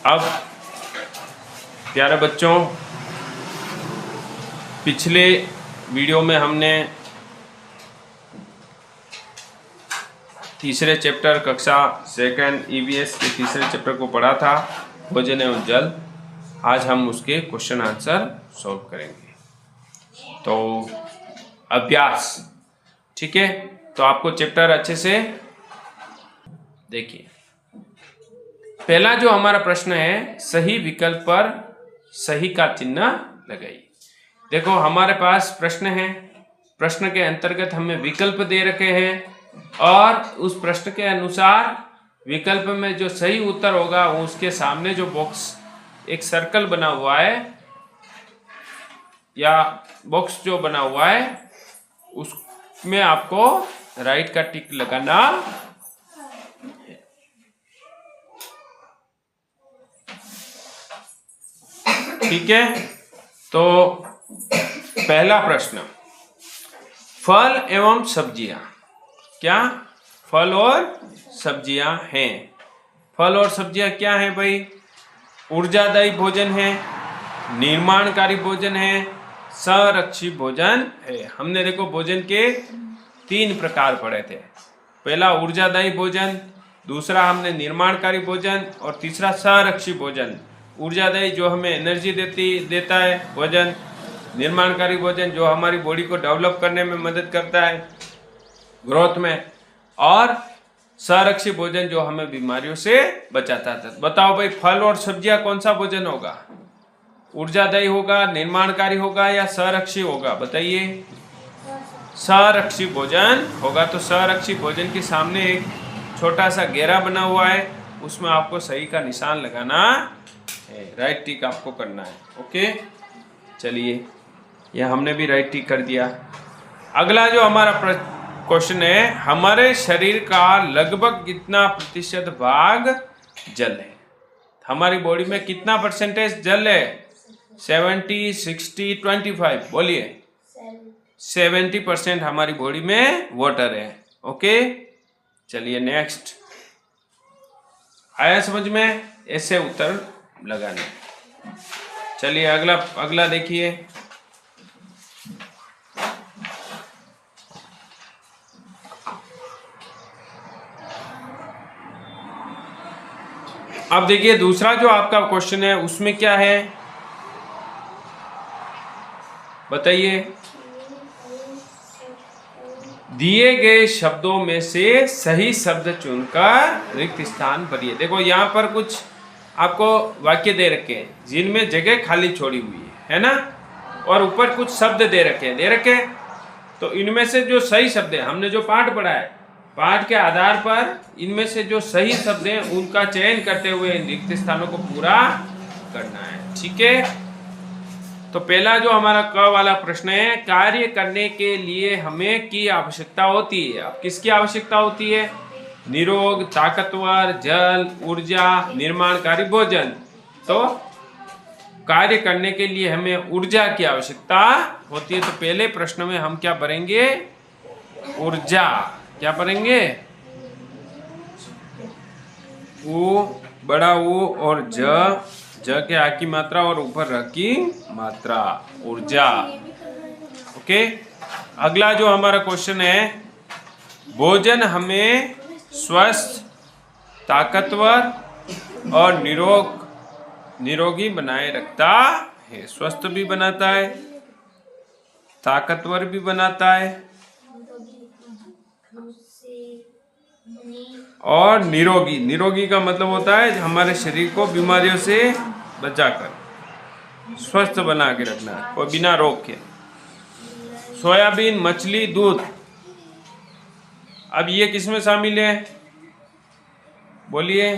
अब प्यारे बच्चों, पिछले वीडियो में हमने तीसरे चैप्टर कक्षा सेकंड ईवीएस के तीसरे चैप्टर को पढ़ा था, भोजन एवं जल। आज हम उसके क्वेश्चन आंसर सॉल्व करेंगे। तो अभ्यास, ठीक है। तो आपको चैप्टर अच्छे से देखिए। पहला जो हमारा प्रश्न है, सही विकल्प पर सही का चिन्ह लगाइए। देखो हमारे पास प्रश्न है, प्रश्न के अंतर्गत हमें विकल्प दे रखे हैं और उस प्रश्न के अनुसार विकल्प में जो सही उत्तर होगा उसके सामने जो बॉक्स एक सर्कल बना हुआ है या बॉक्स जो बना हुआ है उसमें आपको राइट का टिक लगाना है। ठीक है। तो पहला प्रश्न, फल एवं सब्जियां, क्या फल और सब्जियां हैं? फल और सब्जियां क्या हैं भाई? ऊर्जादायी भोजन है, निर्माणकारी भोजन है, संरक्षी भोजन है। हमने देखो भोजन के 3 प्रकार पढ़े थे। पहला ऊर्जादायी भोजन, दूसरा हमने निर्माणकारी भोजन और तीसरा संरक्षी भोजन। ऊर्जादायी जो हमें एनर्जी देता है भोजन, निर्माणकारी भोजन जो हमारी बॉडी को डेवलप करने में मदद करता है, ग्रोथ में, और संरक्षी भोजन जो हमें बीमारियों से बचाता था। बताओ भाई, फल और सब्जियां कौन सा भोजन होगा? ऊर्जादायी होगा, निर्माणकारी होगा या संरक्षी होगा? बताइए। संरक्षी भोजन होगा। तो संरक्षी भोजन के सामने एक छोटा सा घेरा बना हुआ है, उसमें आपको सही का निशान लगाना है, राइट टिक आपको करना है। ओके, चलिए, यह हमने भी राइट टिक कर दिया। अगला जो हमारा क्वेश्चन है, हमारे शरीर का लगभग कितना प्रतिशत भाग जल है? हमारी बॉडी में कितना परसेंटेज जल है? 70, 60, 25? बोलिए। 70% हमारी बॉडी में वाटर है। ओके, चलिए नेक्स्ट। आया समझ में? ऐसे उत्तर लगाने। चलिए अगला देखिए। अब देखिए दूसरा जो आपका क्वेश्चन है उसमें क्या है बताइए। दिए गए शब्दों में से सही शब्द चुनकर रिक्त स्थान भरिए। देखो यहाँ पर कुछ आपको वाक्य दे रखे हैं जिनमें जगह खाली छोड़ी हुई है ना, और ऊपर कुछ शब्द दे रखे। तो इनमें से जो सही शब्द है, हमने जो पाठ पढ़ा है, पाठ के आधार पर इनमें से जो सही शब्द हैं उनका चयन करते हुए रिक्त स्थानों को पूरा करना है। ठीक है। तो पहला जो हमारा क वाला प्रश्न है, कार्य करने के लिए हमें की आवश्यकता होती है। अब किसकी आवश्यकता होती है? निरोग, ताकतवर, जल, ऊर्जा, निर्माणकारी भोजन। तो कार्य करने के लिए हमें ऊर्जा की आवश्यकता होती है। तो पहले प्रश्न में हम क्या भरेंगे? ऊर्जा। क्या भरेंगे? ऊ, बड़ा ऊ और ज के आ की मात्रा और ऊपर र की मात्रा, ऊर्जा। ओके। अगला जो हमारा क्वेश्चन है, भोजन हमें स्वस्थ, ताकतवर और निरोगी बनाए रखता है। स्वस्थ भी बनाता है, ताकतवर भी बनाता है और निरोगी का मतलब होता है हमारे शरीर को बीमारियों से बचाकर स्वस्थ बना के रखना है और बिना रोग के। सोयाबीन, मछली, दूध, अब ये किसमें शामिल है? बोलिए।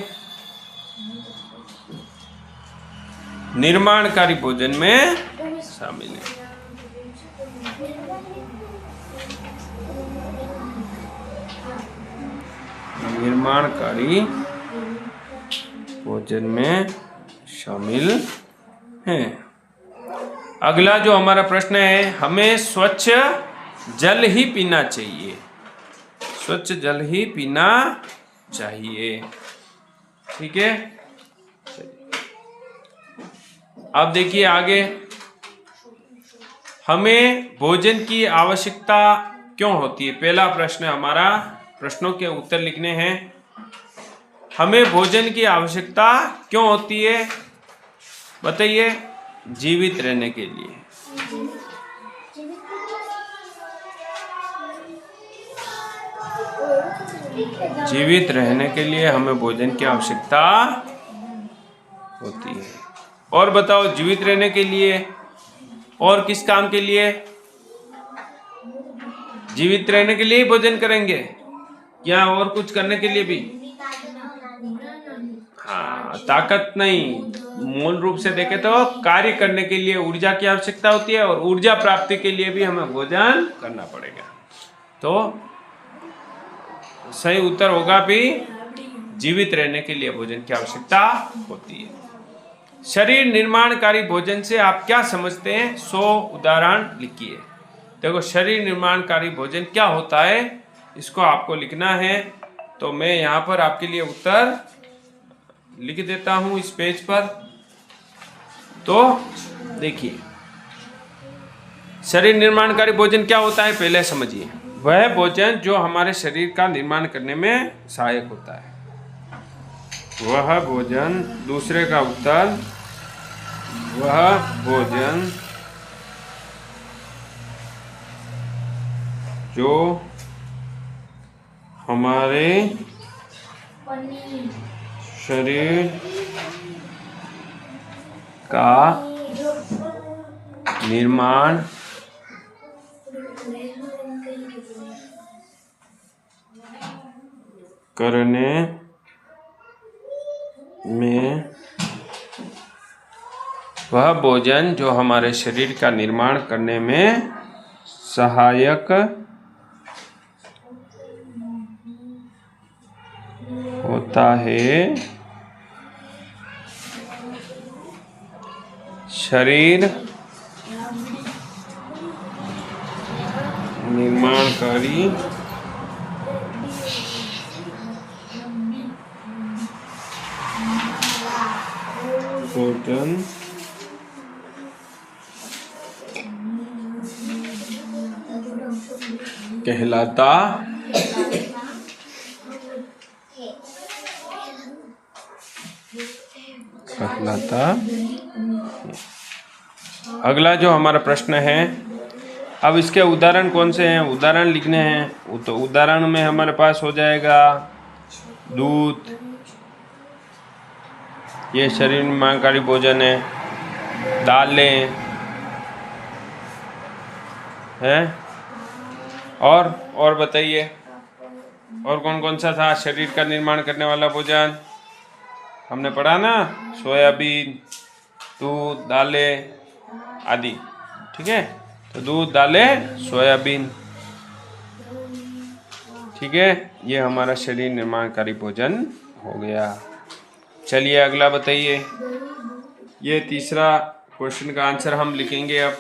निर्माणकारी भोजन में शामिल है। निर्माणकारी भोजन में शामिल है। अगला जो हमारा प्रश्न है, हमें स्वच्छ जल ही पीना चाहिए। स्वच्छ जल ही पीना चाहिए। ठीक है। अब देखिए आगे, हमें भोजन की आवश्यकता क्यों होती है? पहला प्रश्न हमारा, प्रश्नों के उत्तर लिखने हैं। हमें भोजन की आवश्यकता क्यों होती है? बताइए। जीवित रहने के लिए। जीवित रहने के लिए हमें भोजन की आवश्यकता होती है। और बताओ, जीवित रहने के लिए और किस काम के लिए? जीवित रहने के लिए ही भोजन करेंगे या और कुछ करने के लिए भी? हाँ, ताकत नहीं, मूल रूप से देखें तो कार्य करने के लिए ऊर्जा की आवश्यकता होती है और ऊर्जा प्राप्ति के लिए भी हमें भोजन करना पड़ेगा। तो सही उत्तर होगा भी, जीवित रहने के लिए भोजन की आवश्यकता होती है। शरीर निर्माणकारी भोजन से आप क्या समझते हैं? 100 उदाहरण लिखिए। देखो, शरीर निर्माणकारी भोजन क्या होता है, इसको आपको लिखना है। तो मैं यहाँ पर आपके लिए उत्तर लिख देता हूँ इस पेज पर। तो देखिए, शरीर निर्माणकारी भोजन क्या होता है पहले समझिए। वह भोजन जो हमारे शरीर का निर्माण करने में सहायक होता है, वह भोजन। दूसरे का उत्तर, वह भोजन जो हमारे शरीर का निर्माण करने में, वह भोजन जो हमारे शरीर का निर्माण करने में सहायक होता है, शरीर निर्माणकारी भोजन कहलाता अगला जो हमारा प्रश्न है, अब इसके उदाहरण कौन से हैं? उदाहरण लिखने हैं। तो उदाहरण में हमारे पास हो जाएगा दूध, ये शरीर निर्माणकारी भोजन है। दालें हैं, और बताइए, और कौन कौन सा था शरीर का निर्माण करने वाला भोजन? हमने पढ़ा ना, सोयाबीन, दूध, दालें आदि। ठीक है, तो दूध, दालें, सोयाबीन, ठीक है, ये हमारा शरीर निर्माणकारी भोजन हो गया। चलिए अगला बताइए। ये तीसरा क्वेश्चन का आंसर हम लिखेंगे अब।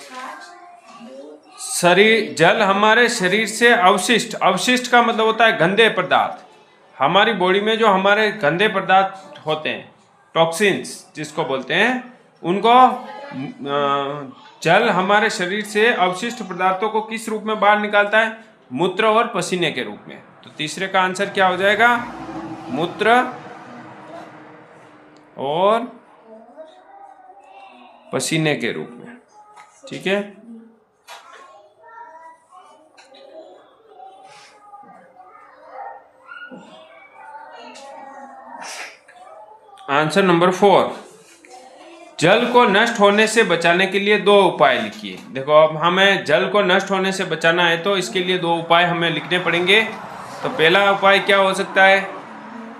शरीर, जल हमारे शरीर से अवशिष्ट, अवशिष्ट का मतलब होता है गंदे पदार्थ। हमारी बॉडी में जो हमारे गंदे पदार्थ होते हैं, टॉक्सिन्स जिसको बोलते हैं, उनको जल हमारे शरीर से अवशिष्ट पदार्थों को किस रूप में बाहर निकालता है? मूत्र और पसीने के रूप में। तो तीसरे का आंसर क्या हो जाएगा? मूत्र और पसीने के रूप में। ठीक है, आंसर नंबर 4, जल को नष्ट होने से बचाने के लिए 2 उपाय लिखिए। देखो, अब हमें जल को नष्ट होने से बचाना है तो इसके लिए 2 उपाय हमें लिखने पड़ेंगे। तो पहला उपाय क्या हो सकता है?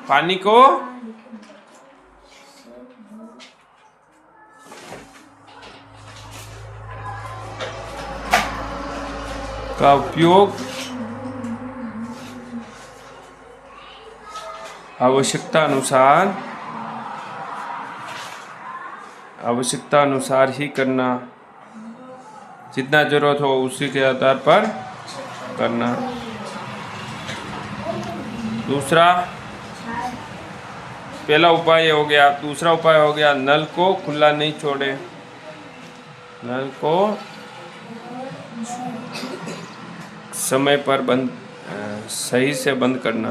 पानी को का उपयोग आवश्यकता अनुसार ही करना, जितना जरूरत हो उसी के आधार पर करना। दूसरा, पहला उपाय हो गया। दूसरा उपाय हो गया, नल को खुला नहीं छोड़े। नल को समय पर बंद, सही से बंद करना।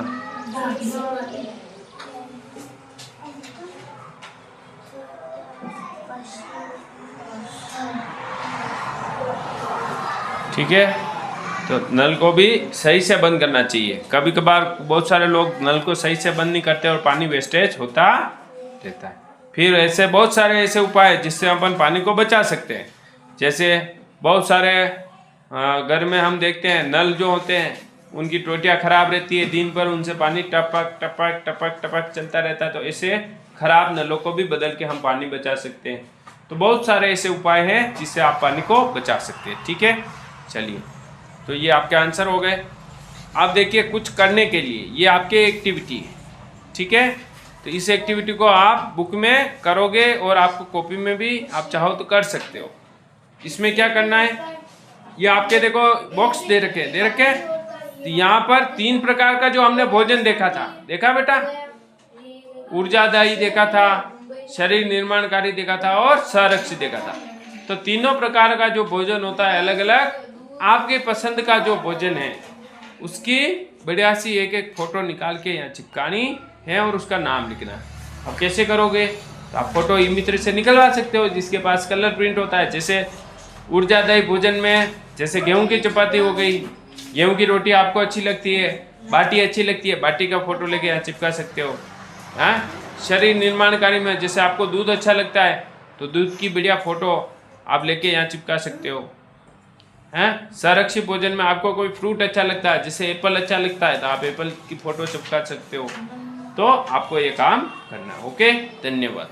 ठीक है, तो नल को भी सही से बंद करना चाहिए। कभी कभार बहुत सारे लोग नल को सही से बंद नहीं करते और पानी वेस्टेज होता रहता है। फिर ऐसे बहुत सारे ऐसे उपाय हैं जिससे अपन पानी को बचा सकते हैं। जैसे बहुत सारे घर में हम देखते हैं नल जो होते हैं उनकी टोटियाँ खराब रहती है, दिन भर उनसे पानी टपक टपक टपक टपक चलता रहता है। तो ऐसे खराब नलों को भी बदल के हम पानी बचा सकते हैं। तो बहुत सारे ऐसे उपाय हैं जिससे आप पानी को बचा सकते हैं। ठीक है, चलिए, तो ये आपके आंसर हो गए। आप देखिए कुछ करने के लिए ये आपके एक्टिविटी है। ठीक है, तो इस एक्टिविटी को आप बुक में करोगे और आपको कॉपी में भी आप चाहो तो कर सकते हो। इसमें क्या करना है, ये आपके देखो बॉक्स दे रखे। तो यहाँ पर 3 प्रकार का जो हमने भोजन देखा था, देखा बेटा, ऊर्जादायी देखा था, शरीर निर्माणकारी देखा था और संरक्षित देखा था। तो तीनों प्रकार का जो भोजन होता है अलग अलग, आपके पसंद का जो भोजन है उसकी बढ़िया सी एक एक फोटो निकाल के यहाँ चिपकानी है और उसका नाम लिखना है। अब कैसे करोगे, तो आप फोटो ई मित्र से निकलवा सकते हो जिसके पास कलर प्रिंट होता है। जैसे ऊर्जादायी भोजन में जैसे गेहूं की चपाती हो गई, गेहूं की रोटी आपको अच्छी लगती है, बाटी अच्छी लगती है, बाटी का फोटो लेके यहाँ चिपका सकते हो। हाँ, शरीर निर्माणकारी में जैसे आपको दूध अच्छा लगता है तो दूध की बढ़िया फोटो आप लेके यहाँ चिपका सकते हो। हैं, संरक्षित भोजन में आपको कोई फ्रूट अच्छा लगता है, जैसे एप्पल अच्छा लगता है तो आप एप्पल की फोटो चिपका सकते हो। तो आपको ये काम करना है। ओके, धन्यवाद।